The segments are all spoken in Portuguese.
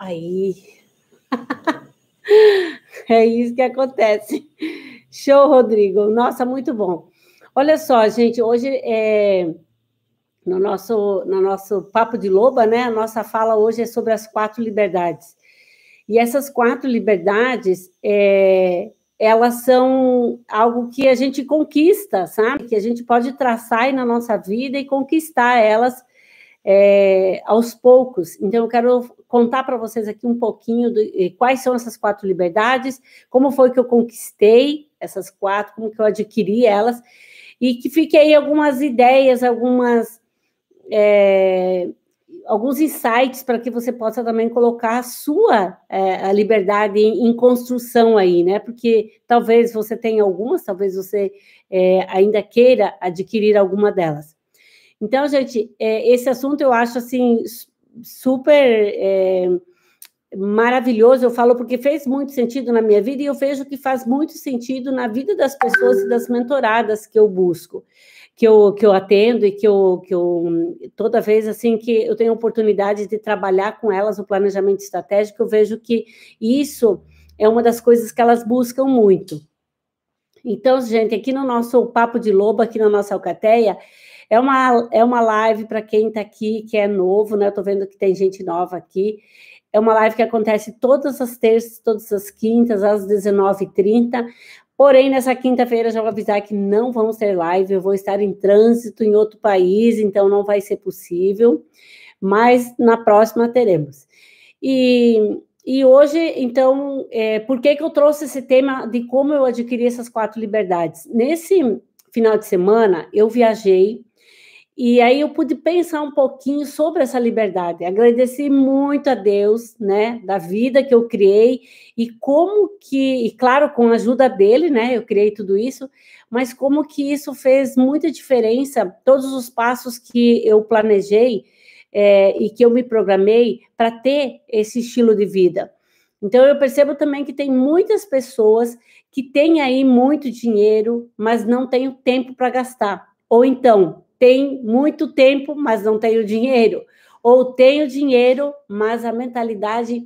Aí. É isso que acontece. Show, Rodrigo. Nossa, muito bom. Olha só, gente, hoje no nosso Papo de Loba, né? A nossa fala hoje é sobre as 4 liberdades. E essas 4 liberdades, elas são algo que a gente conquista, sabe? Que a gente pode traçar aí na nossa vida e conquistar elas aos poucos. Então, eu quero contar para vocês aqui um pouquinho de quais são essas 4 liberdades, como foi que eu conquistei essas 4, como que eu adquiri elas, e que fiquem aí algumas ideias, alguns insights para que você possa também colocar a sua a liberdade em construção aí, né? Porque talvez você tenha algumas, talvez você ainda queira adquirir alguma delas. Então, gente, esse assunto eu acho, assim, super maravilhoso. Eu falo porque fez muito sentido na minha vida e eu vejo que faz muito sentido na vida das pessoas e das mentoradas que eu busco, que eu atendo e que eu toda vez, assim, que eu tenho oportunidade de trabalhar com elas o planejamento estratégico, eu vejo que isso é uma das coisas que elas buscam muito. Então, gente, aqui no nosso Papo de Loba, aqui na nossa Alcateia, é uma live para quem está aqui, que é novo, né? Eu estou vendo que tem gente nova aqui. É uma live que acontece todas as terças, todas as quintas, às 19h30. Porém, nessa quinta-feira, já vou avisar que não vamos ter live. Eu vou estar em trânsito em outro país, então não vai ser possível. Mas na próxima teremos. E hoje, então, por que eu trouxe esse tema de como eu adquiri essas 4 liberdades? Nesse final de semana, eu viajei, e aí eu pude pensar um pouquinho sobre essa liberdade. Agradeci muito a Deus, né, da vida que eu criei, e claro, com a ajuda dele, né, eu criei tudo isso, mas como que isso fez muita diferença, todos os passos que eu planejei, e que eu me programei para ter esse estilo de vida. Então, eu percebo também que tem muitas pessoas que têm aí muito dinheiro, mas não têm o tempo para gastar. Ou então, tem muito tempo, mas não tem o dinheiro. Ou tem o dinheiro, mas a mentalidade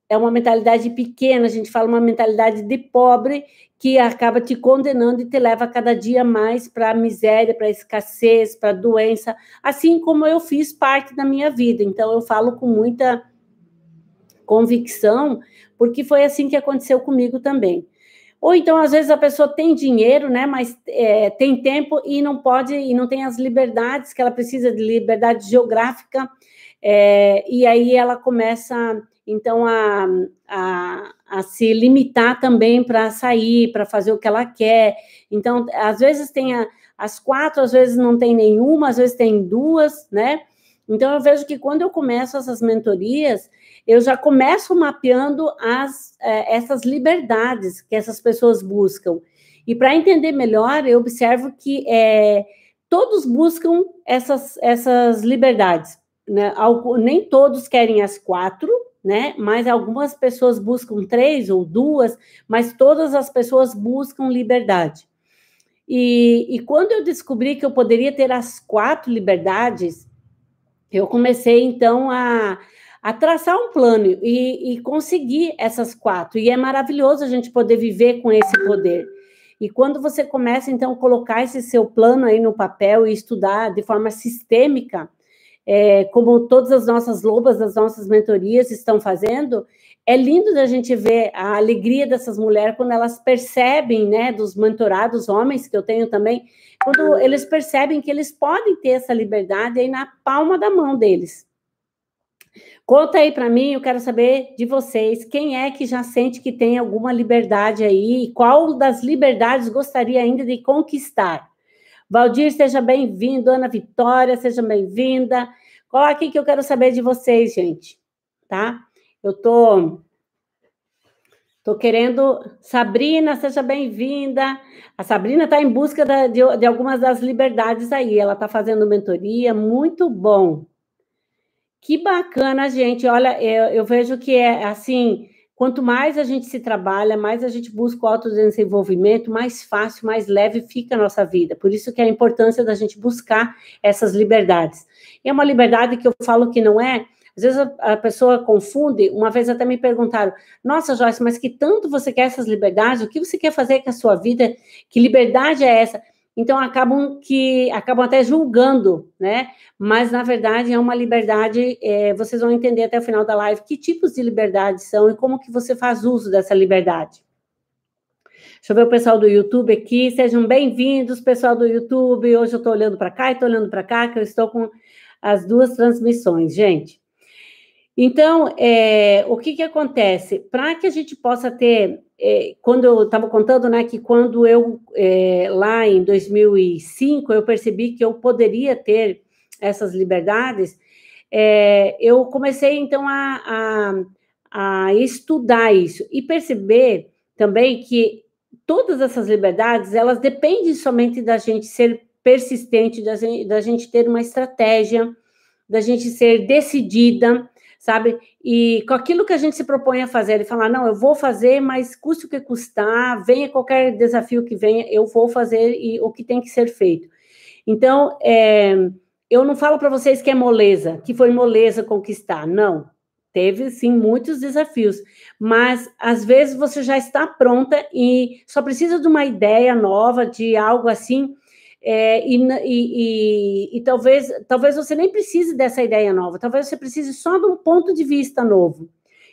é uma mentalidade pequena, a gente fala uma mentalidade de pobre, que acaba te condenando e te leva cada dia mais para a miséria, para a escassez, para a doença, assim como eu fiz parte da minha vida. Então, eu falo com muita convicção, porque foi assim que aconteceu comigo também. Ou então, às vezes, a pessoa tem dinheiro, né, mas tem tempo e não pode, e não tem as liberdades que ela precisa, de liberdade geográfica, e aí ela começa, então, a se limitar também para sair, para fazer o que ela quer. Então, às vezes tem as 4, às vezes não tem nenhuma, às vezes tem 2, né? Então, eu vejo que quando eu começo essas mentorias, eu já começo mapeando essas liberdades que essas pessoas buscam. E para entender melhor, eu observo que todos buscam essas liberdades, né? Nem todos querem as 4, né? Mas algumas pessoas buscam 3 ou 2, mas todas as pessoas buscam liberdade. E quando eu descobri que eu poderia ter as 4 liberdades, eu comecei, então, a traçar um plano e conseguir essas 4. E é maravilhoso a gente poder viver com esse poder. E quando você começa, então, a colocar esse seu plano aí no papel e estudar de forma sistêmica, como todas as nossas lobas das nossas mentorias estão fazendo, é lindo da gente ver a alegria dessas mulheres quando elas percebem, né, dos mentorados homens que eu tenho também, quando eles percebem que eles podem ter essa liberdade aí na palma da mão deles. Conta aí para mim, eu quero saber de vocês, quem é que já sente que tem alguma liberdade aí, e qual das liberdades gostaria ainda de conquistar? Valdir, seja bem-vindo. Ana Vitória, seja bem-vinda. Coloca aqui que eu quero saber de vocês, gente, tá? Eu tô querendo... Sabrina, seja bem-vinda. A Sabrina está em busca de algumas das liberdades aí. Ela está fazendo mentoria, muito bom. Que bacana, gente. Olha, eu vejo que assim, quanto mais a gente se trabalha, mais a gente busca o autodesenvolvimento, mais fácil, mais leve fica a nossa vida. Por isso que é a importância da gente buscar essas liberdades. E é uma liberdade que eu falo que não é... Às vezes a pessoa confunde, uma vez até me perguntaram, nossa, Joyce, mas que tanto você quer essas liberdades? O que você quer fazer com a sua vida? Que liberdade é essa? Então, acabam até julgando, né? Mas, na verdade, é uma liberdade, vocês vão entender até o final da live que tipos de liberdade são e como que você faz uso dessa liberdade. Deixa eu ver o pessoal do YouTube aqui, sejam bem-vindos, pessoal do YouTube. Hoje eu estou olhando para cá e estou olhando para cá, que eu estou com as duas transmissões, gente. Então, o que acontece? Para que a gente possa ter, quando eu estava contando, né, que quando eu, lá em 2005, eu percebi que eu poderia ter essas liberdades, eu comecei, então, a estudar isso e perceber também que todas essas liberdades, elas dependem somente da gente ser persistente, da gente ter uma estratégia, da gente ser decidida, sabe? E com aquilo que a gente se propõe a fazer, e falar, não, eu vou fazer, mas custe o que custar, venha qualquer desafio que venha, eu vou fazer o que tem que ser feito. Então, eu não falo para vocês que é moleza, que foi moleza conquistar, não. Teve, sim, muitos desafios, mas, às vezes, você já está pronta e só precisa de uma ideia nova, de algo assim, e talvez você nem precise dessa ideia nova, talvez você precise só de um ponto de vista novo.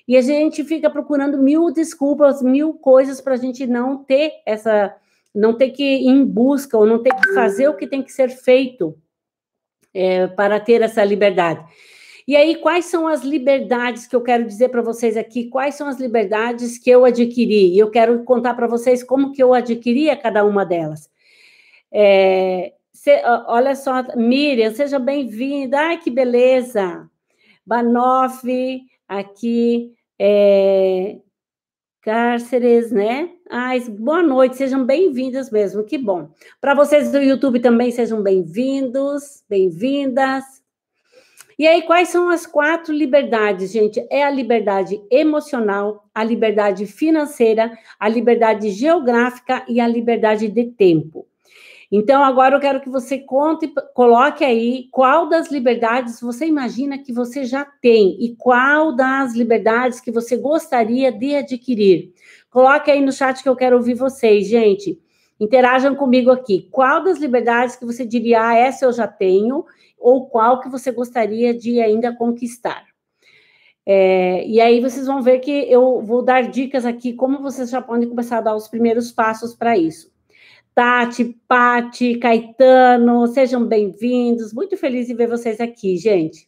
E a gente fica procurando 1000 desculpas, 1000 coisas para a gente não ter que ir em busca, ou não ter que fazer o que tem que ser feito para ter essa liberdade. E aí, quais são as liberdades que eu quero dizer para vocês aqui? Quais são as liberdades que eu adquiri? E eu quero contar para vocês como que eu adquiri a cada uma delas. Olha só, Miriam, seja bem-vinda. Ai, que beleza. Banoff, aqui, Cárceres, né? Ai, boa noite, sejam bem-vindas mesmo, que bom. Para vocês do YouTube também, sejam bem-vindos, bem-vindas. E aí, quais são as 4 liberdades, gente? É a liberdade emocional, a liberdade financeira, a liberdade geográfica e a liberdade de tempo. Então, agora eu quero que você coloque aí qual das liberdades você imagina que você já tem e qual das liberdades que você gostaria de adquirir. Coloque aí no chat que eu quero ouvir vocês, gente. Interajam comigo aqui. Qual das liberdades que você diria, essa eu já tenho, ou qual que você gostaria de ainda conquistar? E aí vocês vão ver que eu vou dar dicas aqui, como vocês já podem começar a dar os primeiros passos para isso. Tati, Pati, Caetano, sejam bem-vindos. Muito feliz de ver vocês aqui, gente.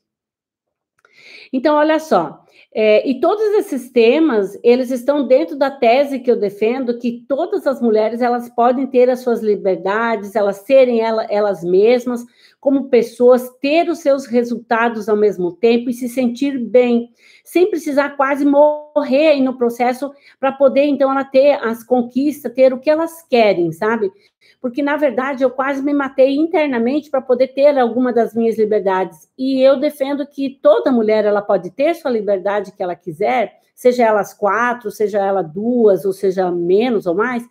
Então, olha só, e todos esses temas, eles estão dentro da tese que eu defendo, que todas as mulheres, elas podem ter as suas liberdades, elas serem elas mesmas, como pessoas, ter os seus resultados ao mesmo tempo e se sentir bem, sem precisar quase morrer aí no processo, para poder, então, ela ter as conquistas, ter o que elas querem, sabe? Porque, na verdade, eu quase me matei internamente para poder ter alguma das minhas liberdades. E eu defendo que toda mulher, ela pode ter sua liberdade que ela quiser, seja elas 4, seja ela 2, ou seja menos ou mais,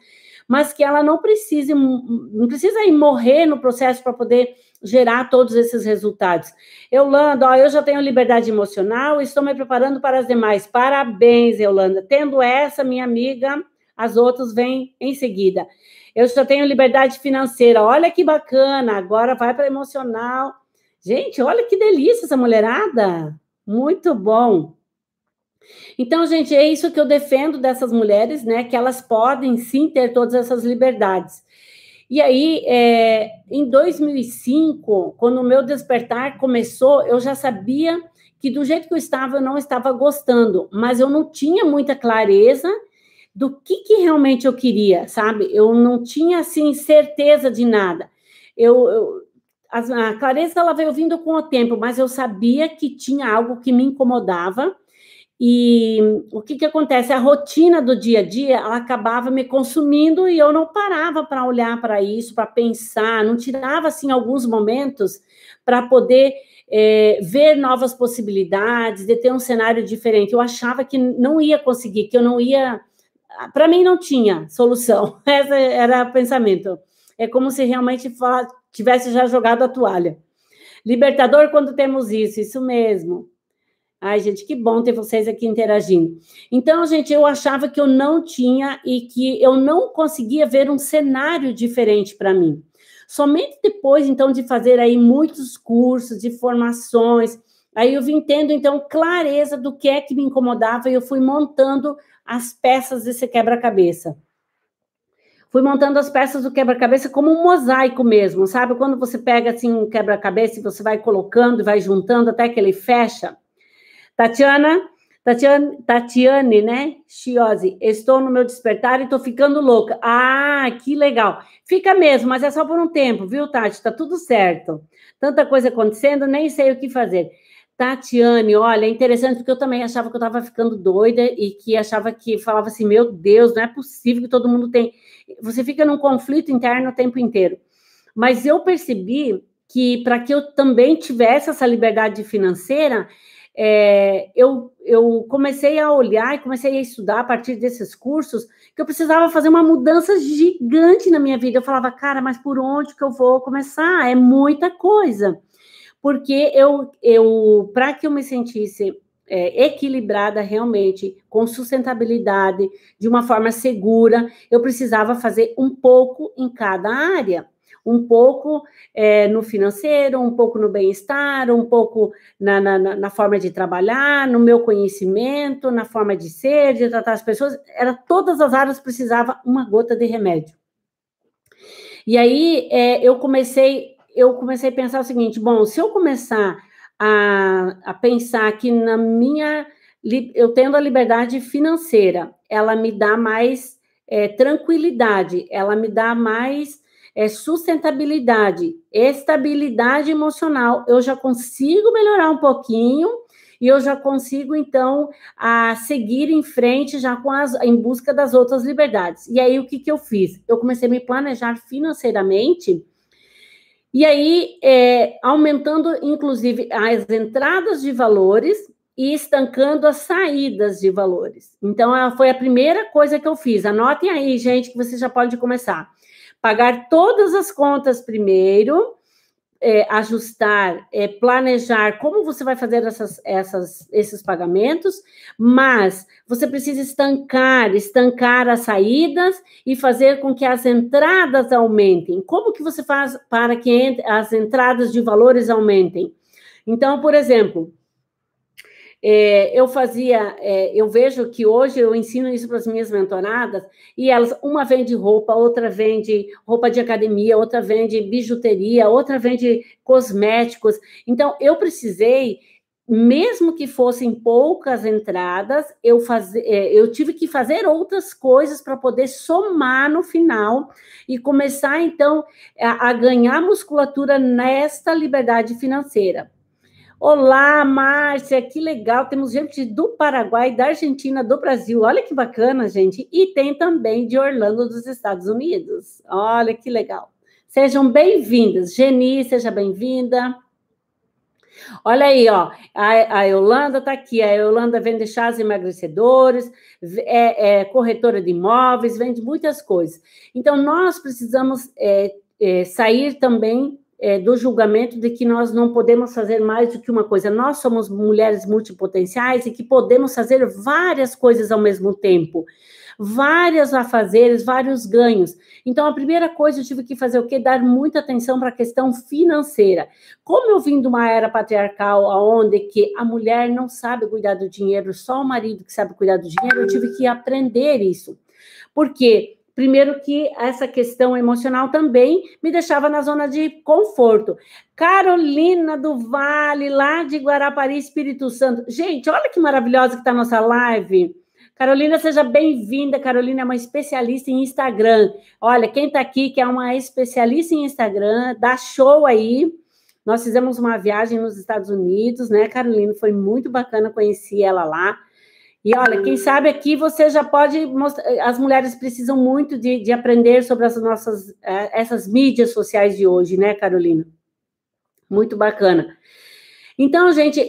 mas que ela não precisa ir morrer no processo para poder gerar todos esses resultados. Eulanda, eu já tenho liberdade emocional e estou me preparando para as demais. Parabéns, Eulanda. Tendo essa, minha amiga, as outras vêm em seguida. Eu já tenho liberdade financeira. Olha que bacana. Agora vai para emocional. Gente, olha que delícia essa mulherada. Muito bom. Então, gente, é isso que eu defendo dessas mulheres, né? Que elas podem, sim, ter todas essas liberdades. E aí, em 2005, quando o meu despertar começou, eu já sabia que do jeito que eu estava, eu não estava gostando, mas eu não tinha muita clareza do que realmente eu queria, sabe? Eu não tinha, assim, certeza de nada. A clareza, ela veio vindo com o tempo, mas eu sabia que tinha algo que me incomodava. E o que acontece? A rotina do dia a dia, ela acabava me consumindo e eu não parava para olhar para isso, para pensar, não tirava, assim, alguns momentos para poder ver novas possibilidades, de ter um cenário diferente. Eu achava que não ia conseguir, que eu não ia... Para mim, não tinha solução. Esse era o pensamento. É como se realmente tivesse já jogado a toalha. Libertador quando temos isso mesmo. Ai, gente, que bom ter vocês aqui interagindo. Então, gente, eu achava que eu não tinha e que eu não conseguia ver um cenário diferente para mim. Somente depois, então, de fazer aí muitos cursos, de formações, aí eu vim tendo, então, clareza do que é que me incomodava e eu fui montando as peças desse quebra-cabeça. Fui montando as peças do quebra-cabeça como um mosaico mesmo, sabe? Quando você pega, assim, um quebra-cabeça e você vai colocando e vai juntando até que ele fecha. Tatiane, né? Chiosi, estou no meu despertar e estou ficando louca. Ah, que legal. Fica mesmo, mas é só por um tempo, viu, Tati? Tá tudo certo. Tanta coisa acontecendo, nem sei o que fazer. Tatiane, olha, é interessante porque eu também achava que eu estava ficando doida e que achava que falava assim, meu Deus, não é possível que todo mundo tem. Você fica num conflito interno o tempo inteiro. Mas eu percebi que para que eu também tivesse essa liberdade financeira, eu comecei a olhar e comecei a estudar a partir desses cursos que eu precisava fazer uma mudança gigante na minha vida. Eu falava, cara, mas por onde que eu vou começar? É muita coisa. Porque para que eu me sentisse equilibrada realmente, com sustentabilidade, de uma forma segura, eu precisava fazer um pouco em cada área. Um pouco no financeiro, um pouco no bem-estar, um pouco na forma de trabalhar, no meu conhecimento, na forma de ser, de tratar as pessoas. Todas as áreas precisava uma gota de remédio. E aí eu comecei a pensar o seguinte, bom, se eu começar a pensar que eu tendo a liberdade financeira, ela me dá mais tranquilidade, ela me dá mais sustentabilidade, estabilidade emocional, eu já consigo melhorar um pouquinho e eu já consigo, então, seguir em frente já em busca das outras liberdades. E aí, o que eu fiz? Eu comecei a me planejar financeiramente e aí, aumentando, inclusive, as entradas de valores e estancando as saídas de valores. Então, foi a primeira coisa que eu fiz. Anotem aí, gente, que você já pode começar. Pagar todas as contas primeiro, ajustar, planejar como você vai fazer esses pagamentos, mas você precisa estancar as saídas e fazer com que as entradas aumentem. Como que você faz para que as entradas de valores aumentem? Então, por exemplo, eu vejo que hoje eu ensino isso para as minhas mentoradas, e uma vende roupa, outra vende roupa de academia, outra vende bijuteria, outra vende cosméticos. Então, eu precisei, mesmo que fossem poucas entradas, eu tive que fazer outras coisas para poder somar no final e começar, então, a ganhar musculatura nesta liberdade financeira. Olá, Márcia, que legal. Temos gente do Paraguai, da Argentina, do Brasil. Olha que bacana, gente. E tem também de Orlando, dos Estados Unidos. Olha que legal. Sejam bem-vindas. Geni, seja bem-vinda. Olha aí, ó. A Yolanda está aqui. A Yolanda vende chás emagrecedores, corretora de imóveis, vende muitas coisas. Então, nós precisamos sair também do julgamento de que nós não podemos fazer mais do que uma coisa. Nós somos mulheres multipotenciais e que podemos fazer várias coisas ao mesmo tempo. Vários afazeres, vários ganhos. Então, a primeira coisa, eu tive que fazer o quê? Dar muita atenção para a questão financeira. Como eu vim de uma era patriarcal, onde que a mulher não sabe cuidar do dinheiro, só o marido que sabe cuidar do dinheiro, eu tive que aprender isso. Por quê? Primeiro que essa questão emocional também me deixava na zona de conforto. Carolina do Vale, lá de Guarapari, Espírito Santo. Gente, olha que maravilhosa que está a nossa live. Carolina, seja bem-vinda. Carolina é uma especialista em Instagram. Olha, quem está aqui que é uma especialista em Instagram, dá show aí. Nós fizemos uma viagem nos Estados Unidos, né, Carolina? Foi muito bacana conhecer ela lá. E olha, quem sabe aqui você já pode mostrar. As mulheres precisam muito de aprender sobre essas mídias sociais de hoje, né, Carolina? Muito bacana. Então, gente,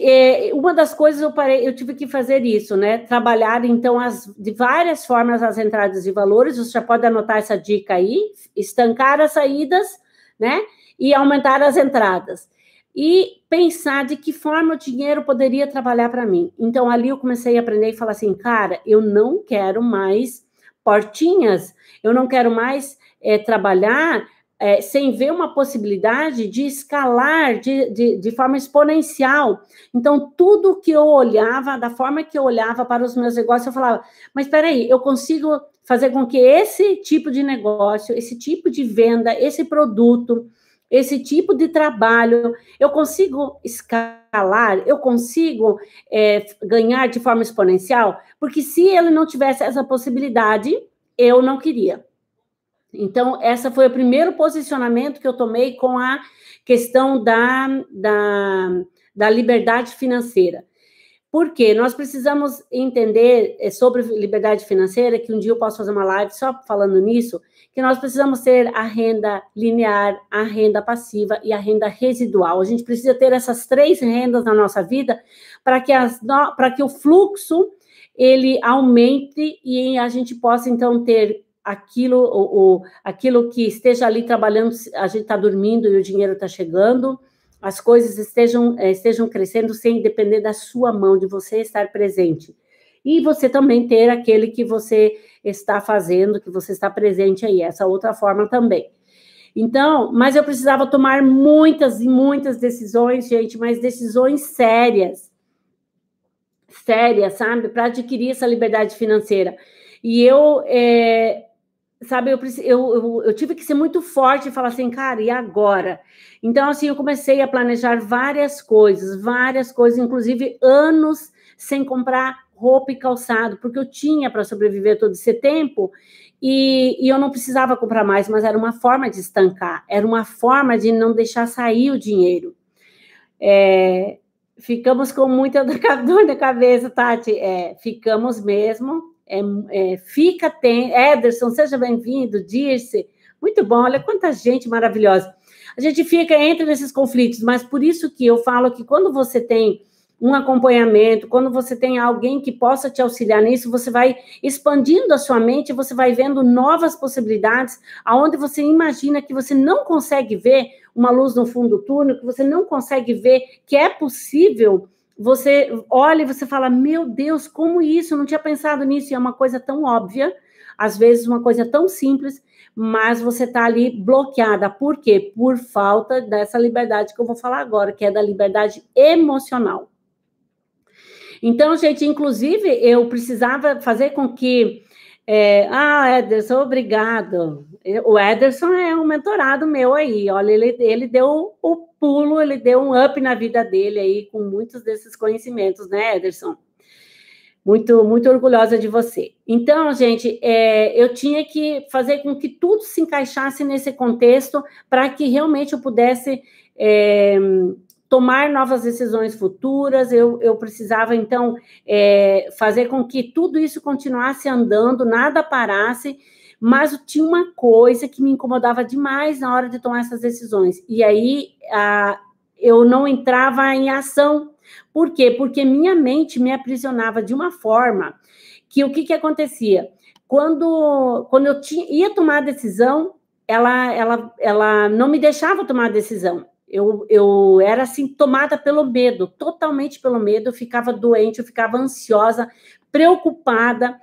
uma das coisas eu tive que fazer isso, né? Trabalhar, então, de várias formas as entradas de valores. Você já pode anotar essa dica aí: estancar as saídas, né? E aumentar as entradas. e pensar de que forma o dinheiro poderia trabalhar para mim. Então, ali eu comecei a aprender e falar assim, cara, eu não quero mais portinhas, eu não quero mais trabalhar sem ver uma possibilidade de escalar de forma exponencial. Então, tudo que eu olhava, da forma que eu olhava para os meus negócios, eu falava, mas espera aí, eu consigo fazer com que esse tipo de negócio, esse tipo de venda, esse produto, esse tipo de trabalho, eu consigo escalar, eu consigo ganhar de forma exponencial? Porque se ele não tivesse essa possibilidade, eu não queria. Então, esse foi o primeiro posicionamento que eu tomei com a questão da liberdade financeira. Por quê? Nós precisamos entender sobre liberdade financeira, que um dia eu posso fazer uma live só falando nisso, que nós precisamos ter a renda linear, a renda passiva e a renda residual. A gente precisa ter essas 3 rendas na nossa vida para que o fluxo ele aumente e a gente possa, então, ter aquilo que esteja ali trabalhando, a gente está dormindo e o dinheiro está chegando, as coisas estejam crescendo sem depender da sua mão, de você estar presente. E você também ter aquele que você está fazendo, que você está presente aí, essa outra forma também. Então, mas eu precisava tomar muitas e muitas decisões, gente, mas decisões sérias, sabe, para adquirir essa liberdade financeira. E sabe, eu tive que ser muito forte e falar assim, cara, e agora? Então, assim, eu comecei a planejar várias coisas, inclusive anos sem comprar roupa e calçado, porque eu tinha para sobreviver todo esse tempo e eu não precisava comprar mais, mas era uma forma de estancar, era uma forma de não deixar sair o dinheiro. Ficamos com muita dor na cabeça, Tati, ficamos mesmo. Ederson, seja bem-vindo, Dirce, muito bom, olha quanta gente maravilhosa. A gente entra nesses conflitos, mas por isso que eu falo que quando você tem um acompanhamento, quando você tem alguém que possa te auxiliar nisso, você vai expandindo a sua mente, você vai vendo novas possibilidades, aonde você imagina que você não consegue ver uma luz no fundo do túnel, que você não consegue ver que é possível. Você olha e você fala, meu Deus, como isso? Eu não tinha pensado nisso, e é uma coisa tão óbvia, às vezes uma coisa tão simples, mas você está ali bloqueada. Por quê? Por falta dessa liberdade que eu vou falar agora, que é da liberdade emocional. Então, gente, inclusive, eu precisava fazer com que... Ederson, obrigado. O Ederson é um mentorado meu aí, olha, ele deu o pulo, ele deu um up na vida dele aí, com muitos desses conhecimentos, né, Ederson? Muito, muito orgulhosa de você. Então, gente, eu tinha que fazer com que tudo se encaixasse nesse contexto para que realmente eu pudesse tomar novas decisões futuras. Eu precisava, então, fazer com que tudo isso continuasse andando, nada parasse, mas tinha uma coisa que me incomodava demais na hora de tomar essas decisões. E aí, eu não entrava em ação. Por quê? Porque minha mente me aprisionava de uma forma que o que acontecia? Quando eu ia tomar a decisão, ela não me deixava tomar a decisão. Eu era assim, tomada pelo medo, totalmente pelo medo. Eu ficava doente, eu ficava ansiosa, preocupada.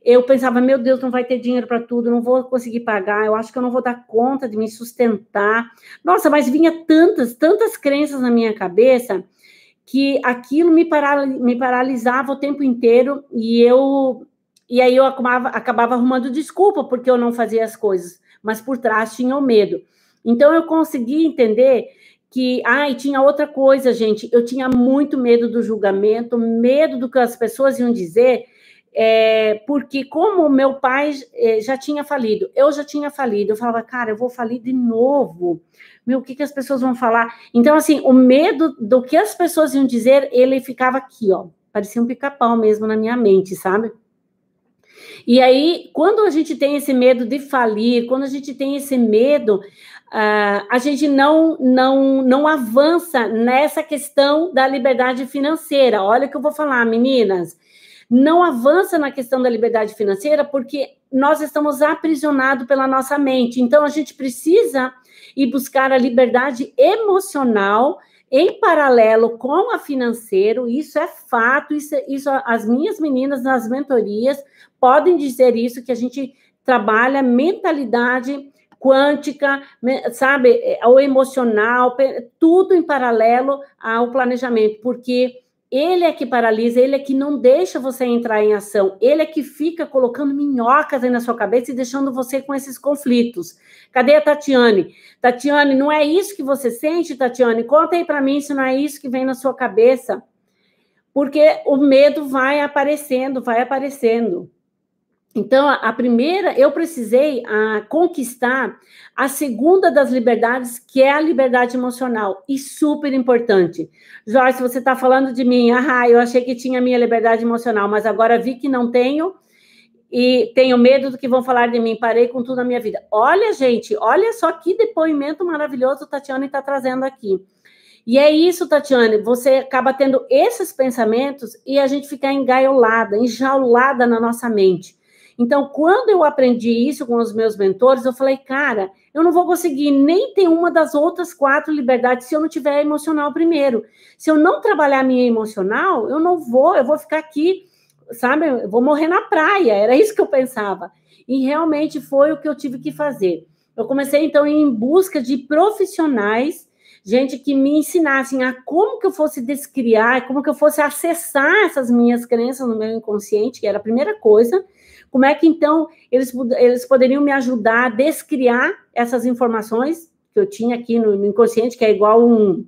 Eu pensava, meu Deus, não vai ter dinheiro para tudo, não vou conseguir pagar, eu acho que eu não vou dar conta de me sustentar. Nossa, mas vinha tantas crenças na minha cabeça que aquilo me paralisava o tempo inteiro e aí eu acabava arrumando desculpa porque eu não fazia as coisas, mas por trás tinha o medo. Então, eu consegui entender que... e tinha outra coisa, gente, eu tinha muito medo do julgamento, medo do que as pessoas iam dizer, porque como meu pai já tinha falido, eu já tinha falido, eu falava, cara, eu vou falir de novo, o que as pessoas vão falar? Então, assim, o medo do que as pessoas iam dizer, ele ficava aqui, ó, parecia um pica-pau mesmo na minha mente, sabe? E aí, quando a gente tem esse medo de falir, quando a gente tem esse medo, a gente não avança nessa questão da liberdade financeira. Olha o que eu vou falar, meninas. Não avança na questão da liberdade financeira porque nós estamos aprisionados pela nossa mente. Então, a gente precisa ir buscar a liberdade emocional em paralelo com a financeiro, isso é fato, isso as minhas meninas nas mentorias podem dizer isso, que a gente trabalha mentalidade quântica, sabe, o emocional, tudo em paralelo ao planejamento, porque ele é que paralisa, ele é que não deixa você entrar em ação, ele é que fica colocando minhocas aí na sua cabeça e deixando você com esses conflitos. Cadê a Tatiane? Tatiane, não é isso que você sente, Tatiane? Conta aí para mim se não é isso que vem na sua cabeça, porque o medo vai aparecendo, vai aparecendo. Então, a primeira, eu precisei conquistar a segunda das liberdades, que é a liberdade emocional, e super importante. Joyce, você está falando de mim, eu achei que tinha minha liberdade emocional, mas agora vi que não tenho, e tenho medo do que vão falar de mim, parei com tudo na minha vida. Olha, gente, olha só que depoimento maravilhoso a Tatiane está trazendo aqui. E é isso, Tatiane, você acaba tendo esses pensamentos e a gente fica engaiolada, enjaulada na nossa mente. Então, quando eu aprendi isso com os meus mentores, eu falei, cara, eu não vou conseguir nem ter uma das outras 4 liberdades se eu não tiver emocional primeiro. Se eu não trabalhar a minha emocional, eu vou ficar aqui, sabe, eu vou morrer na praia, era isso que eu pensava. E realmente foi o que eu tive que fazer. Eu comecei, então, em busca de profissionais, gente que me ensinassem a como que eu fosse descriar, como que eu fosse acessar essas minhas crenças no meu inconsciente, que era a primeira coisa. Como é que, então, eles poderiam me ajudar a descriar essas informações que eu tinha aqui no inconsciente, que é igual um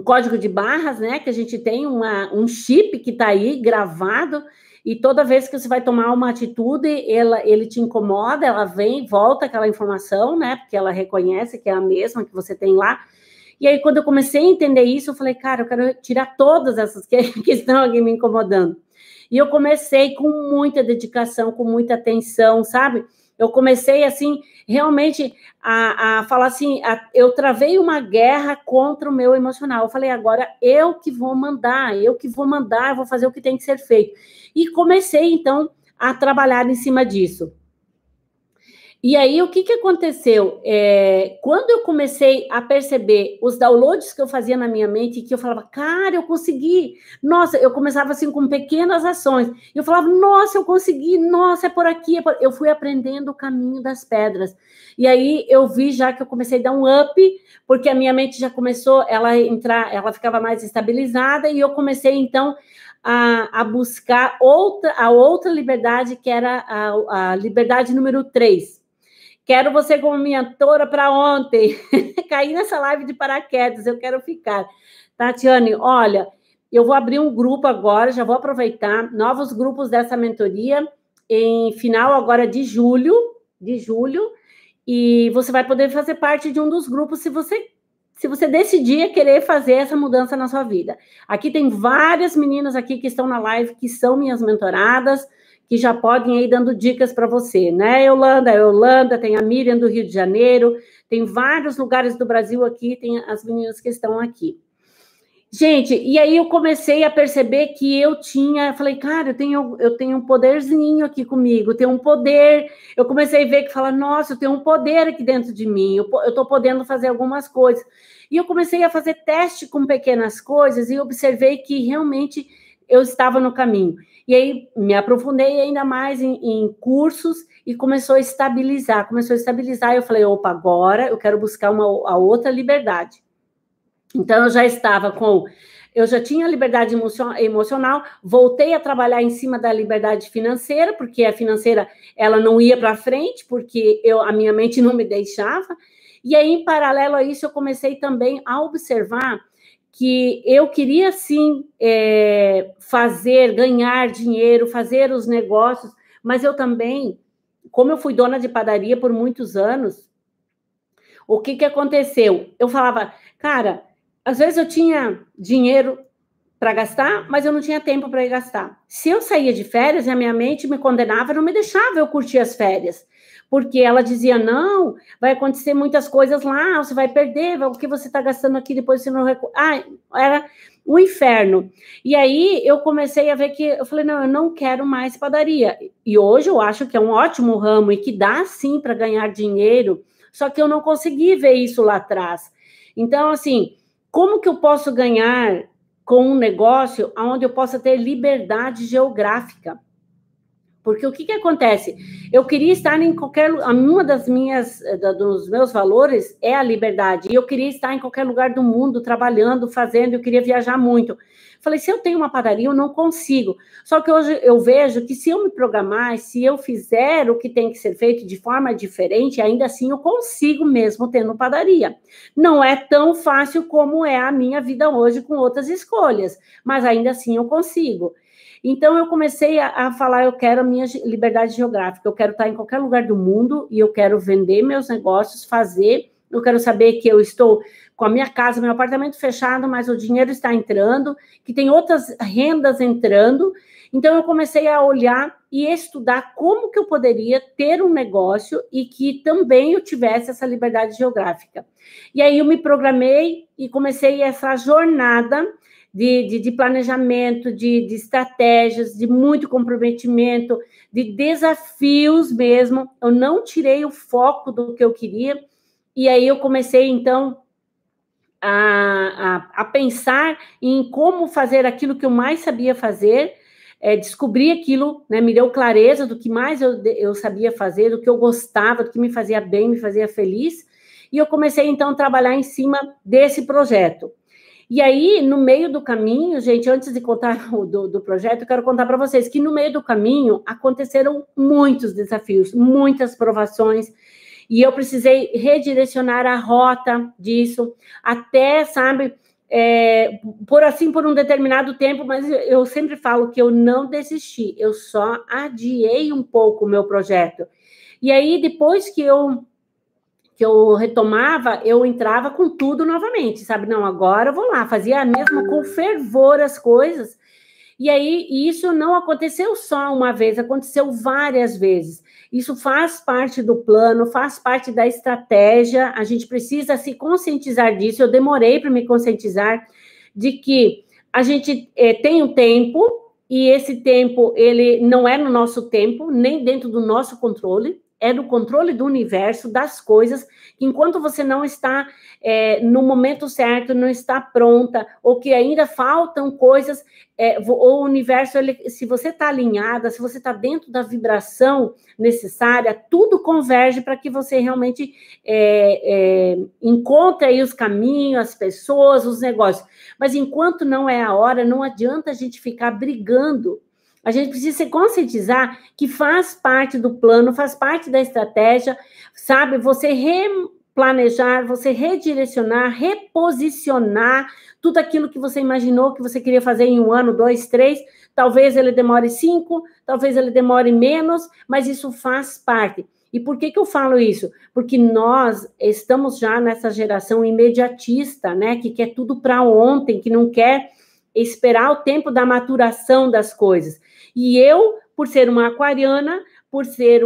código de barras, né? Que a gente tem um chip que está aí gravado, e toda vez que você vai tomar uma atitude, ele te incomoda, ela vem, volta aquela informação, né? Porque ela reconhece que é a mesma que você tem lá. E aí, quando eu comecei a entender isso, eu falei, cara, eu quero tirar todas essas que estão aqui me incomodando. E eu comecei com muita dedicação, com muita atenção, sabe? Eu comecei, assim, realmente a falar assim, eu travei uma guerra contra o meu emocional. Eu falei, agora eu que vou mandar, eu vou fazer o que tem que ser feito. E comecei, então, a trabalhar em cima disso. E aí, o que aconteceu? Quando eu comecei a perceber os downloads que eu fazia na minha mente, que eu falava, cara, eu consegui. Nossa, eu começava assim com pequenas ações. Eu falava, nossa, eu consegui. Nossa, é por aqui. Eu fui aprendendo o caminho das pedras. E aí, eu vi já que eu comecei a dar um up, porque a minha mente já começou, ela ficava mais estabilizada, e eu comecei, então, a buscar a outra liberdade, que era a liberdade número 3. Quero você como minha mentora para ontem. Caí nessa live de paraquedas, eu quero ficar. Tatiane, olha, eu vou abrir um grupo agora, já vou aproveitar, novos grupos dessa mentoria, em final agora de julho, e você vai poder fazer parte de um dos grupos se você decidir querer fazer essa mudança na sua vida. Aqui tem várias meninas aqui que estão na live, que são minhas mentoradas, que já podem ir dando dicas para você, né, Yolanda, tem a Miriam do Rio de Janeiro, tem vários lugares do Brasil aqui, tem as meninas que estão aqui. Gente, e aí eu comecei a perceber que falei, cara, eu tenho um poderzinho aqui comigo, tenho um poder. Eu comecei a ver que fala, nossa, eu tenho um poder aqui dentro de mim, eu estou podendo fazer algumas coisas. E eu comecei a fazer teste com pequenas coisas e observei que realmente eu estava no caminho. E aí me aprofundei ainda mais em cursos e começou a estabilizar. E eu falei, opa, agora eu quero buscar a outra liberdade. Então, eu já tinha liberdade emocional, voltei a trabalhar em cima da liberdade financeira, porque a financeira, ela não ia para frente, porque a minha mente não me deixava. E aí, em paralelo a isso, eu comecei também a observar que eu queria, sim, ganhar dinheiro, fazer os negócios, mas eu também, como eu fui dona de padaria por muitos anos, o que aconteceu? Eu falava, cara, às vezes eu tinha dinheiro para gastar, mas eu não tinha tempo para ir gastar. Se eu saía de férias, a minha mente me condenava, não me deixava eu curtir as férias, porque ela dizia, não, vai acontecer muitas coisas lá, você vai perder, o que você está gastando aqui, depois você não... era um inferno. E aí eu comecei a ver que, eu falei, não, eu não quero mais padaria. E hoje eu acho que é um ótimo ramo e que dá sim para ganhar dinheiro, só que eu não consegui ver isso lá atrás. Então, assim, como que eu posso ganhar com um negócio onde eu possa ter liberdade geográfica? Porque o que acontece? Eu queria estar em qualquer lugar, uma dos meus valores é a liberdade, e eu queria estar em qualquer lugar do mundo, trabalhando, fazendo, eu queria viajar muito. Falei, se eu tenho uma padaria, eu não consigo. Só que hoje eu vejo que se eu me programar, se eu fizer o que tem que ser feito de forma diferente, ainda assim eu consigo mesmo tendo padaria. Não é tão fácil como é a minha vida hoje com outras escolhas, mas ainda assim eu consigo. Então, eu comecei a falar, eu quero a minha liberdade geográfica, eu quero estar em qualquer lugar do mundo e eu quero vender meus negócios, fazer, eu quero saber que eu estou com a minha casa, meu apartamento fechado, mas o dinheiro está entrando, que tem outras rendas entrando. Então, eu comecei a olhar e estudar como que eu poderia ter um negócio e que também eu tivesse essa liberdade geográfica. E aí, eu me programei e comecei essa jornada de planejamento, de estratégias, de muito comprometimento, de desafios mesmo. Eu não tirei o foco do que eu queria, e aí eu comecei, então, a pensar em como fazer aquilo que eu mais sabia fazer, descobri aquilo, né, me deu clareza do que mais eu sabia fazer, do que eu gostava, do que me fazia bem, me fazia feliz, e eu comecei, então, a trabalhar em cima desse projeto. E aí, no meio do caminho, gente, antes de contar do projeto, eu quero contar para vocês que no meio do caminho aconteceram muitos desafios, muitas provações, e eu precisei redirecionar a rota disso, até, sabe, por um determinado tempo, mas eu sempre falo que eu não desisti, eu só adiei um pouco o meu projeto. E aí, depois que eu retomava, eu entrava com tudo novamente, sabe? Não, agora eu vou lá, fazia mesmo com fervor as coisas. E aí, isso não aconteceu só uma vez, aconteceu várias vezes. Isso faz parte do plano, faz parte da estratégia, a gente precisa se conscientizar disso. Eu demorei para me conscientizar de que a gente tem um tempo, e esse tempo, ele não é no nosso tempo, nem dentro do nosso controle, é do controle do universo, das coisas, que enquanto você não está no momento certo, não está pronta, ou que ainda faltam coisas, o universo, se você está alinhada, se você está dentro da vibração necessária, tudo converge para que você realmente encontre aí os caminhos, as pessoas, os negócios. Mas enquanto não é a hora, não adianta a gente ficar brigando. A gente precisa se conscientizar que faz parte do plano, faz parte da estratégia, sabe? Você replanejar, você redirecionar, reposicionar tudo aquilo que você imaginou que você queria fazer em 1 ano, 2, 3, talvez ele demore 5, talvez ele demore menos, mas isso faz parte. E por que eu falo isso? Porque nós estamos já nessa geração imediatista, né? Que quer tudo para ontem, que não quer esperar o tempo da maturação das coisas. E eu, por ser uma aquariana, por ser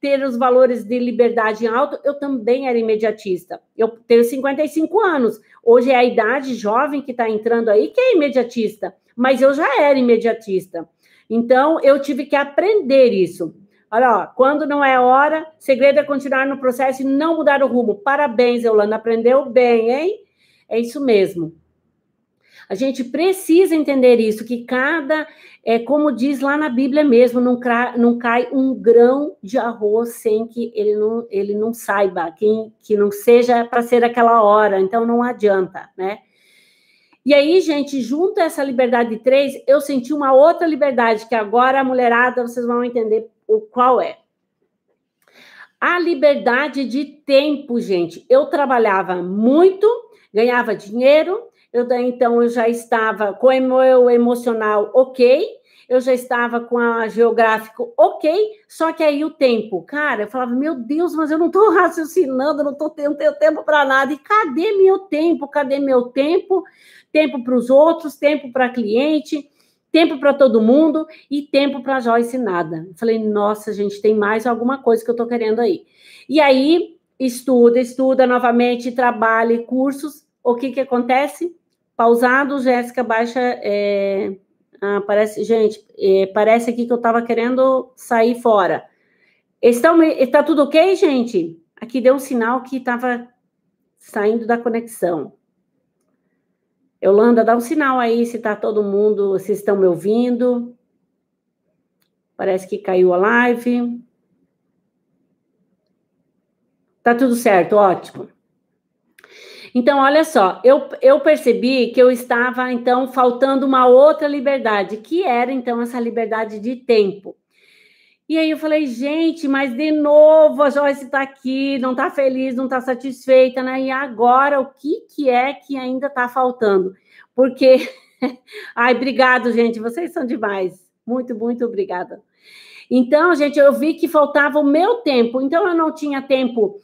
ter os valores de liberdade alto, eu também era imediatista. Eu tenho 55 anos. Hoje é a idade jovem que está entrando aí que é imediatista, mas eu já era imediatista. Então, eu tive que aprender isso. Olha, ó, quando não é hora, segredo é continuar no processo e não mudar o rumo. Parabéns, Eulana, aprendeu bem, hein? É isso mesmo. A gente precisa entender isso, que como diz lá na Bíblia mesmo, não cai um grão de arroz sem que ele não saiba, que não seja para ser aquela hora, então não adianta, né? E aí, gente, junto a essa liberdade de 3, eu senti uma outra liberdade, que agora a mulherada, vocês vão entender qual é. A liberdade de tempo, gente. Eu trabalhava muito, ganhava dinheiro, então eu já estava com o meu emocional ok, eu já estava com a geográfico ok, só que aí o tempo, cara, eu falava, meu Deus, mas eu não estou raciocinando, não tenho tempo para nada, e cadê meu tempo? Cadê meu tempo? Tempo para os outros, tempo para cliente, tempo para todo mundo e tempo para Joyce nada. Eu falei, nossa, gente, tem mais alguma coisa que eu estou querendo aí. E aí, estuda novamente, trabalha, cursos, o que acontece? Pausado, Jéssica, baixa... parece aqui que eu estava querendo sair fora. Está tudo ok, gente? Aqui deu um sinal que estava saindo da conexão. Yolanda, dá um sinal aí se está todo mundo, se estão me ouvindo. Parece que caiu a live. Tá tudo certo, ótimo. Então, olha só, eu percebi que eu estava, então, faltando uma outra liberdade, que era, então, essa liberdade de tempo. E aí eu falei, gente, mas de novo a Joyce está aqui, não está feliz, não está satisfeita, né? E agora, o que é que ainda está faltando? Porque... Ai, obrigado, gente, vocês são demais. Muito, muito obrigada. Então, gente, eu vi que faltava o meu tempo. Então, eu não tinha tempo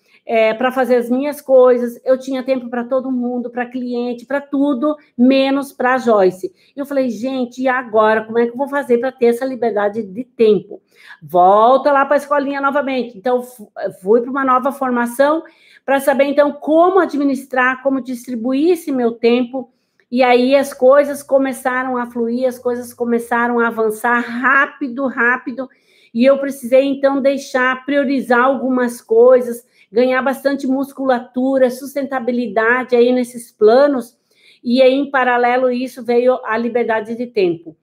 para fazer as minhas coisas, eu tinha tempo para todo mundo, para cliente, para tudo, menos para a Joyce. Eu falei, gente, e agora? Como é que eu vou fazer para ter essa liberdade de tempo? Volta lá para a escolinha novamente. Então, fui para uma nova formação para saber, então, como administrar, como distribuir esse meu tempo. E aí as coisas começaram a fluir, as coisas começaram a avançar rápido, rápido. E eu precisei, então, priorizar algumas coisas, ganhar bastante musculatura, sustentabilidade aí nesses planos, e aí, em paralelo, isso veio a liberdade de tempo.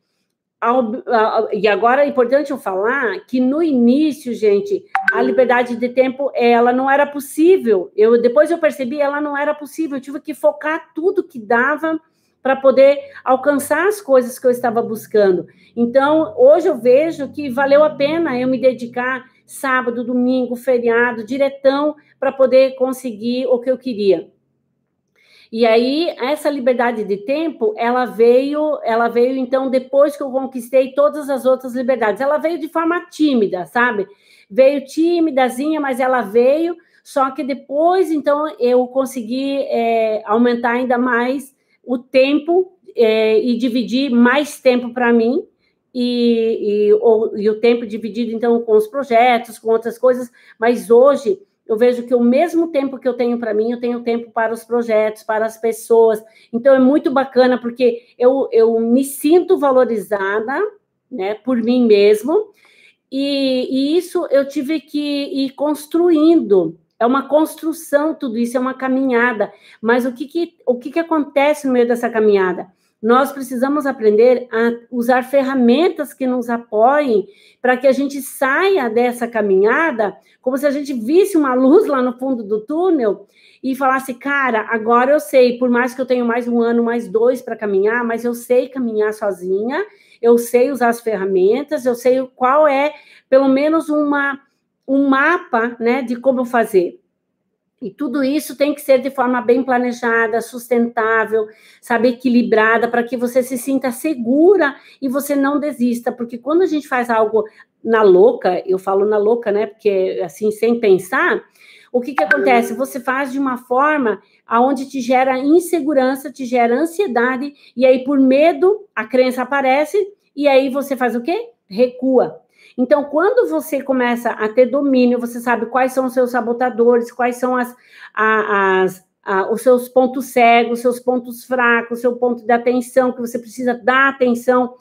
E agora é importante eu falar que no início, gente, a liberdade de tempo, ela não era possível. Depois eu percebi, ela não era possível. Eu tive que focar tudo que dava para poder alcançar as coisas que eu estava buscando. Então, hoje eu vejo que valeu a pena eu me dedicar sábado, domingo, feriado, diretão, para poder conseguir o que eu queria. E aí, essa liberdade de tempo, ela veio, então, depois que eu conquistei todas as outras liberdades. Ela veio de forma tímida, sabe? Veio tímidazinha, mas ela veio, só que depois, então, eu consegui aumentar ainda mais o tempo e dividir mais tempo para mim, e o tempo dividido, então, com os projetos, com outras coisas, mas hoje eu vejo que o mesmo tempo que eu tenho para mim, eu tenho tempo para os projetos, para as pessoas. Então, é muito bacana, porque eu me sinto valorizada, né, por mim mesmo, e isso eu tive que ir construindo. É uma construção, tudo isso é uma caminhada. Mas o que acontece no meio dessa caminhada? Nós precisamos aprender a usar ferramentas que nos apoiem para que a gente saia dessa caminhada como se a gente visse uma luz lá no fundo do túnel e falasse, cara, agora eu sei, por mais que eu tenha mais 1 ano, mais 2 para caminhar, mas eu sei caminhar sozinha, eu sei usar as ferramentas, eu sei qual é, pelo menos, um mapa, né, de como fazer. E tudo isso tem que ser de forma bem planejada, sustentável, sabe, equilibrada, para que você se sinta segura e você não desista. Porque quando a gente faz algo na louca, eu falo na louca, né? Porque assim, sem pensar, o que acontece? Você faz de uma forma onde te gera insegurança, te gera ansiedade, e aí por medo a crença aparece, e aí você faz o quê? Recua. Então, quando você começa a ter domínio, você sabe quais são os seus sabotadores, quais são os seus pontos cegos, os seus pontos fracos, o seu ponto de atenção, que você precisa dar atenção,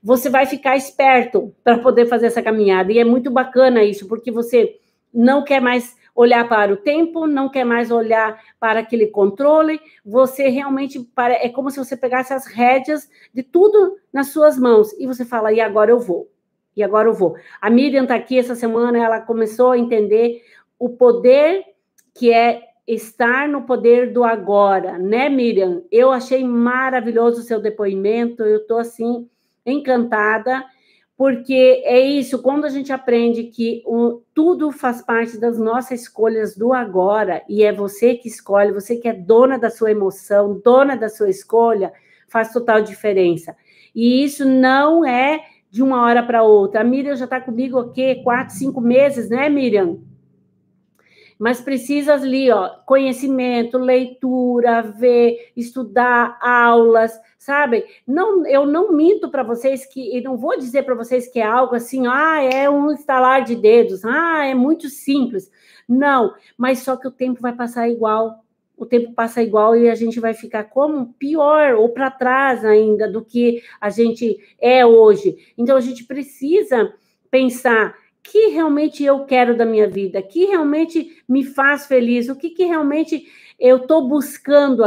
você vai ficar esperto para poder fazer essa caminhada. E é muito bacana isso, porque você não quer mais olhar para o tempo, não quer mais olhar para aquele controle, você realmente, é como se você pegasse as rédeas de tudo nas suas mãos, e você fala, e agora eu vou. E agora eu vou. A Miriam está aqui essa semana, ela começou a entender o poder que é estar no poder do agora, né, Miriam? Eu achei maravilhoso o seu depoimento, eu estou, assim, encantada, porque é isso, quando a gente aprende que tudo faz parte das nossas escolhas do agora, e é você que escolhe, você que é dona da sua emoção, dona da sua escolha, faz total diferença. E isso não é de uma hora para outra. A Miriam já está comigo o quê? 4, 5 meses, né, Miriam? Mas precisa ali, ó, conhecimento, leitura, ver, estudar, aulas, sabe? Não, eu não minto para vocês e não vou dizer para vocês que é algo assim, é um estalar de dedos, é muito simples. Não, mas só que o tempo vai passar igual. O tempo passa igual e a gente vai ficar como pior ou para trás ainda do que a gente é hoje. Então, a gente precisa pensar que realmente eu quero da minha vida, que realmente me faz feliz, o que realmente eu estou buscando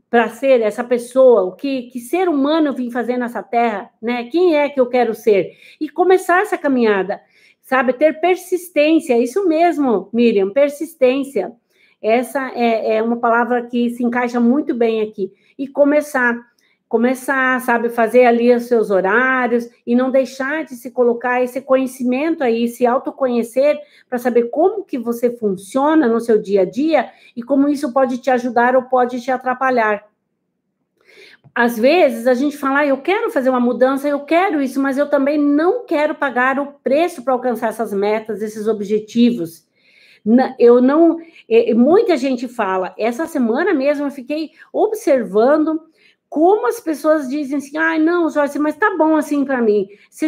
para ser essa pessoa, que ser humano eu vim fazer nessa terra, né? Quem é que eu quero ser? E começar essa caminhada, sabe? Ter persistência, isso mesmo, Miriam, persistência. Essa é uma palavra que se encaixa muito bem aqui. E começar, sabe, fazer ali os seus horários e não deixar de se colocar esse conhecimento aí, se autoconhecer para saber como que você funciona no seu dia a dia e como isso pode te ajudar ou pode te atrapalhar. Às vezes a gente fala, eu quero fazer uma mudança, eu quero isso, mas eu também não quero pagar o preço para alcançar essas metas, esses objetivos. Eu não... Muita gente fala, essa semana mesmo eu fiquei observando como as pessoas dizem assim, não, Joyce, mas tá bom assim para mim. Se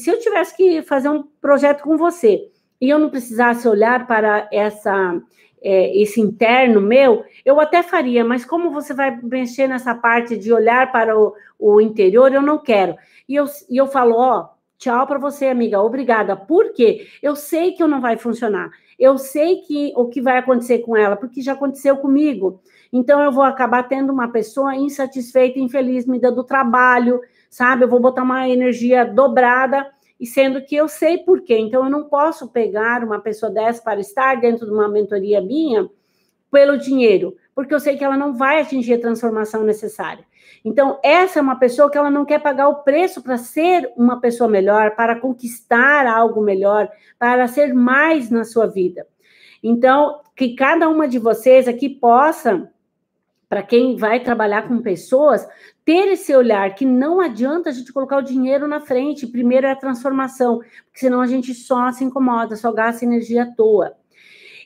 eu tivesse que fazer um projeto com você e eu não precisasse olhar para esse interno meu, eu até faria, mas como você vai mexer nessa parte de olhar para o interior, eu não quero. E eu falo, tchau para você, amiga, obrigada. Por quê? Eu sei que não vai funcionar. Eu sei o que vai acontecer com ela, porque já aconteceu comigo. Então, eu vou acabar tendo uma pessoa insatisfeita, infeliz, me dando trabalho, sabe? Eu vou botar uma energia dobrada, e sendo que eu sei por quê. Então, eu não posso pegar uma pessoa dessa para estar dentro de uma mentoria minha pelo dinheiro, porque eu sei que ela não vai atingir a transformação necessária. Então, essa é uma pessoa que ela não quer pagar o preço para ser uma pessoa melhor, para conquistar algo melhor, para ser mais na sua vida. Então, que cada uma de vocês aqui possa, para quem vai trabalhar com pessoas, ter esse olhar que não adianta a gente colocar o dinheiro na frente, primeiro é a transformação, porque senão a gente só se incomoda, só gasta energia à toa.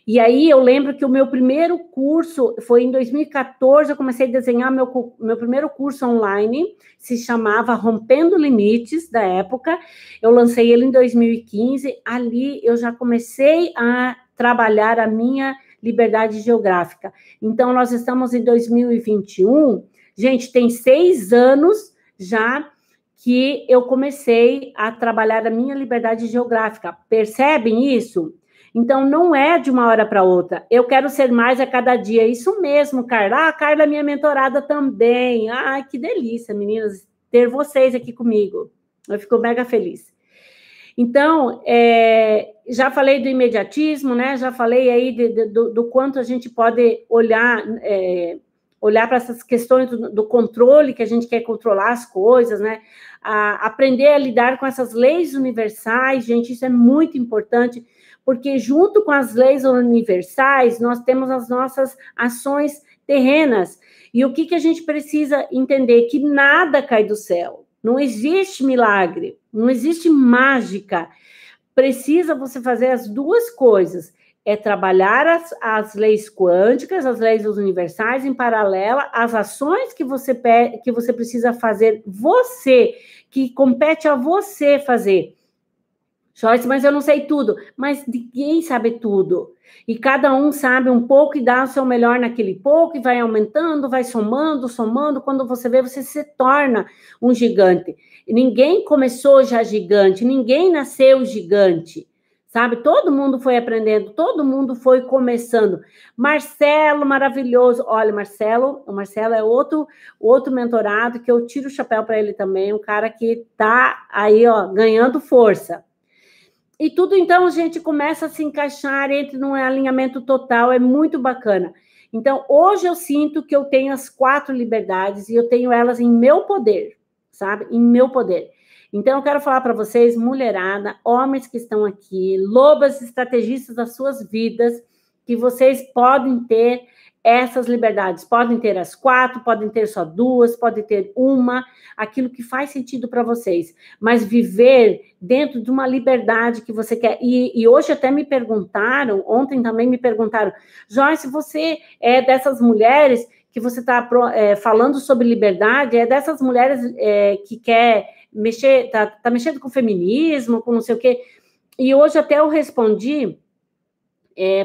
E aí eu lembro que o meu primeiro curso foi em 2014, eu comecei a desenhar meu primeiro curso online, se chamava Rompendo Limites, da época, eu lancei ele em 2015, ali eu já comecei a trabalhar a minha liberdade geográfica. Então, nós estamos em 2021, gente, tem 6 anos já que eu comecei a trabalhar a minha liberdade geográfica. Percebem isso? Então, não é de uma hora para outra. Eu quero ser mais a cada dia. Isso mesmo, Carla. A Carla é minha mentorada também. Ai, que delícia, meninas, ter vocês aqui comigo. Eu fico mega feliz. Então, já falei do imediatismo, né? Já falei aí do quanto a gente pode olhar para essas questões do controle, que a gente quer controlar as coisas, né? Aprender a lidar com essas leis universais, gente, isso é muito importante, porque junto com as leis universais, nós temos as nossas ações terrenas. E o que a gente precisa entender? Que nada cai do céu. Não existe milagre, não existe mágica. Precisa você fazer as duas coisas. É trabalhar as leis quânticas, as leis universais, em paralelo às ações que você precisa fazer, você, que compete a você fazer. Joyce, mas eu não sei tudo. Mas ninguém sabe tudo. E cada um sabe um pouco e dá o seu melhor naquele pouco, e vai aumentando, vai somando. Quando você vê, você se torna um gigante. Ninguém começou já gigante, ninguém nasceu gigante, sabe? Todo mundo foi aprendendo, todo mundo foi começando. Marcelo, maravilhoso. Olha, o Marcelo é outro mentorado que eu tiro o chapéu para ele também, um cara que tá aí, ganhando força. E tudo, então, a gente começa a se encaixar, entra num alinhamento total, é muito bacana. Então, hoje eu sinto que eu tenho as 4 liberdades e eu tenho elas em meu poder, sabe? Em meu poder. Então, eu quero falar para vocês, mulherada, homens que estão aqui, lobas estrategistas das suas vidas, que vocês podem ter essas liberdades. Podem ter as 4, podem ter só 2, podem ter uma, aquilo que faz sentido para vocês. Mas viver dentro de uma liberdade que você quer. E hoje até me perguntaram, ontem também me perguntaram, Joyce, você é dessas mulheres que você está falando sobre liberdade, é dessas mulheres que quer mexer, tá mexendo com feminismo, com não sei o quê. E hoje até eu respondi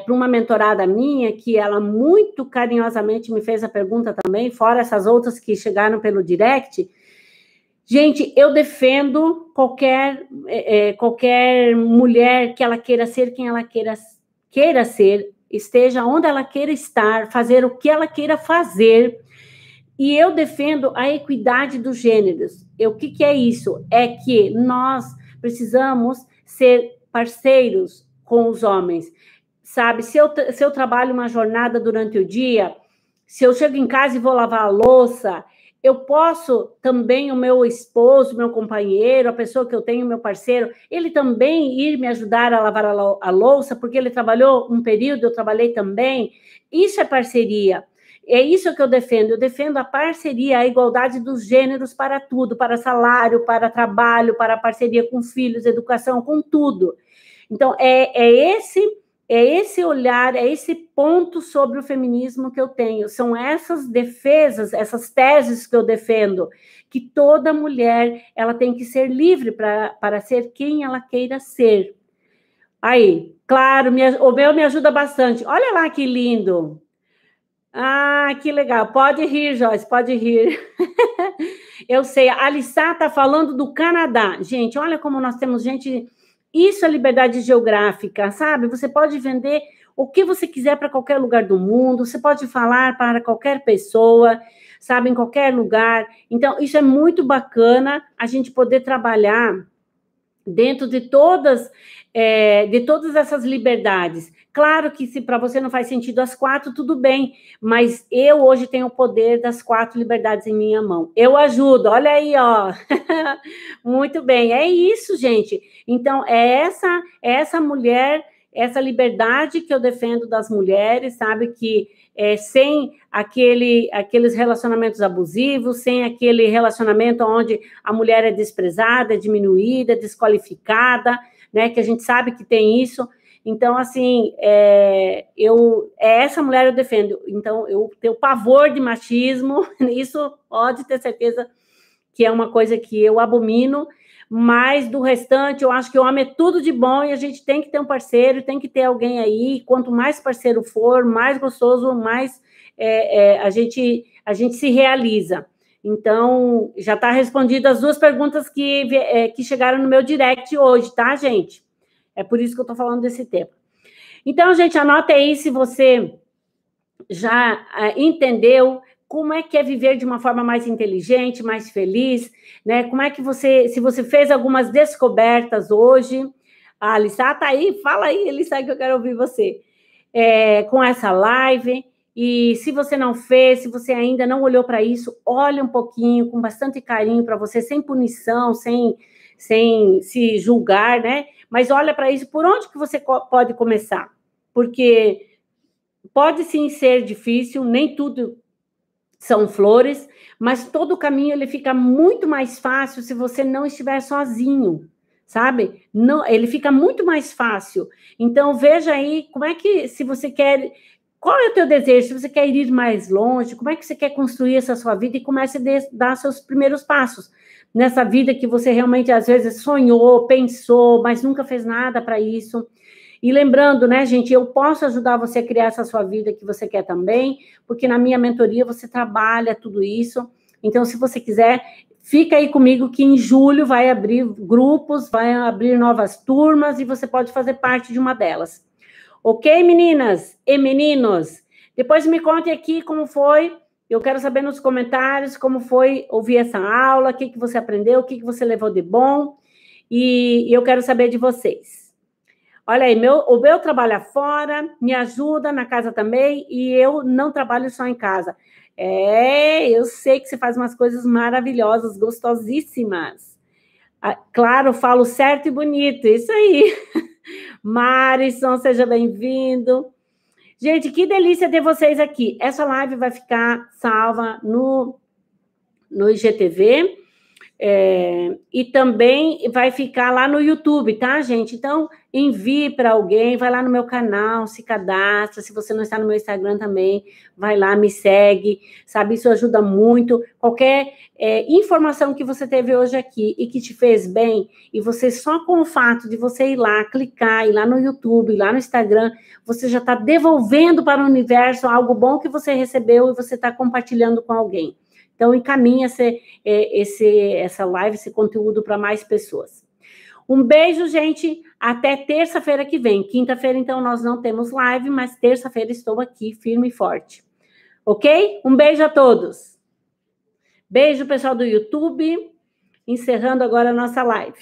para uma mentorada minha, que ela muito carinhosamente me fez a pergunta também, fora essas outras que chegaram pelo direct. Gente, eu defendo qualquer mulher que ela queira ser, quem ela queira ser, esteja onde ela queira estar, fazer o que ela queira fazer, E eu defendo a equidade dos gêneros. O que é isso? É que nós precisamos ser parceiros com os homens. Sabe, se eu trabalho uma jornada durante o dia, se eu chego em casa e vou lavar a louça, eu posso também, o meu esposo, meu companheiro, a pessoa que eu tenho, meu parceiro, ele também ir me ajudar a lavar a louça, porque ele trabalhou um período, eu trabalhei também. Isso é parceria. É isso que eu defendo a parceria, a igualdade dos gêneros para tudo, para salário, para trabalho, para parceria com filhos, educação, com tudo. Então, é esse olhar, é esse ponto sobre o feminismo que eu tenho. São essas defesas, essas teses que eu defendo, que toda mulher ela tem que ser livre para ser quem ela queira ser. Aí, claro, o meu me ajuda bastante. Olha lá que lindo. Ah, que legal. Pode rir, Joyce, pode rir. Eu sei, a Alissá está falando do Canadá. Gente, olha como nós temos gente... Isso é liberdade geográfica, sabe? Você pode vender o que você quiser para qualquer lugar do mundo, você pode falar para qualquer pessoa, sabe? Em qualquer lugar. Então, isso é muito bacana, a gente poder trabalhar dentro de todas essas liberdades. Claro que se para você não faz sentido as 4, tudo bem, mas eu hoje tenho o poder das 4 liberdades em minha mão. Eu ajudo, olha aí, ó. Muito bem, é isso, gente. Então, é essa mulher, essa liberdade que eu defendo das mulheres, sabe, que sem aqueles relacionamentos abusivos, sem aquele relacionamento onde a mulher é desprezada, é diminuída, é desqualificada, né, que a gente sabe que tem isso. Então, assim, essa mulher eu defendo. Então, eu tenho pavor de machismo, isso pode ter certeza que é uma coisa que eu abomino, mas do restante, eu acho que o homem é tudo de bom e a gente tem que ter um parceiro, tem que ter alguém aí. Quanto mais parceiro for, mais gostoso, mais a gente se realiza. Então, já está respondida as 2 perguntas que chegaram no meu direct hoje, tá, gente? É por isso que eu estou falando desse tema. Então, gente, anota aí se você já entendeu como é que é viver de uma forma mais inteligente, mais feliz, né? Como é que se você fez algumas descobertas hoje, a Alissa tá aí, fala aí, Alissa, que eu quero ouvir você, com essa live, e se você não fez, se você ainda não olhou para isso, olhe um pouquinho, com bastante carinho para você, sem punição, sem se julgar, né? Mas olha para isso, por onde que você pode começar? Porque pode sim ser difícil, nem tudo são flores, mas todo o caminho ele fica muito mais fácil se você não estiver sozinho, sabe? Não, ele fica muito mais fácil. Então, veja aí como é que, se você quer... Qual é o teu desejo? Se você quer ir mais longe, como é que você quer construir essa sua vida e comece a dar seus primeiros passos nessa vida que você realmente, às vezes, sonhou, pensou, mas nunca fez nada para isso. E lembrando, né, gente, eu posso ajudar você a criar essa sua vida que você quer também, porque na minha mentoria você trabalha tudo isso. Então, se você quiser, fica aí comigo que em julho vai abrir grupos, vai abrir novas turmas e você pode fazer parte de uma delas. Ok, meninas e meninos? Depois me conte aqui como foi. Eu quero saber nos comentários como foi ouvir essa aula, o que você aprendeu, o que você levou de bom. E eu quero saber de vocês. Olha aí, o meu trabalho fora, me ajuda na casa também, e eu não trabalho só em casa. Eu sei que você faz umas coisas maravilhosas, gostosíssimas. Claro, falo certo e bonito, isso aí. Marison, seja bem-vindo. Gente, que delícia ter vocês aqui. Essa live vai ficar salva no IGTV, e também vai ficar lá no YouTube, tá, gente? Então, envie para alguém, vai lá no meu canal, se cadastra. Se você não está no meu Instagram também, vai lá, me segue, sabe? Isso ajuda muito. Qualquer informação que você teve hoje aqui e que te fez bem, e você só com o fato de você ir lá, clicar, ir lá no YouTube, ir lá no Instagram, você já está devolvendo para o universo algo bom que você recebeu e você está compartilhando com alguém. Então, encaminha essa live, esse conteúdo para mais pessoas. Um beijo, gente. Até terça-feira que vem. Quinta-feira, então, nós não temos live, mas terça-feira estou aqui, firme e forte. Ok? Um beijo a todos. Beijo, pessoal do YouTube. Encerrando agora a nossa live.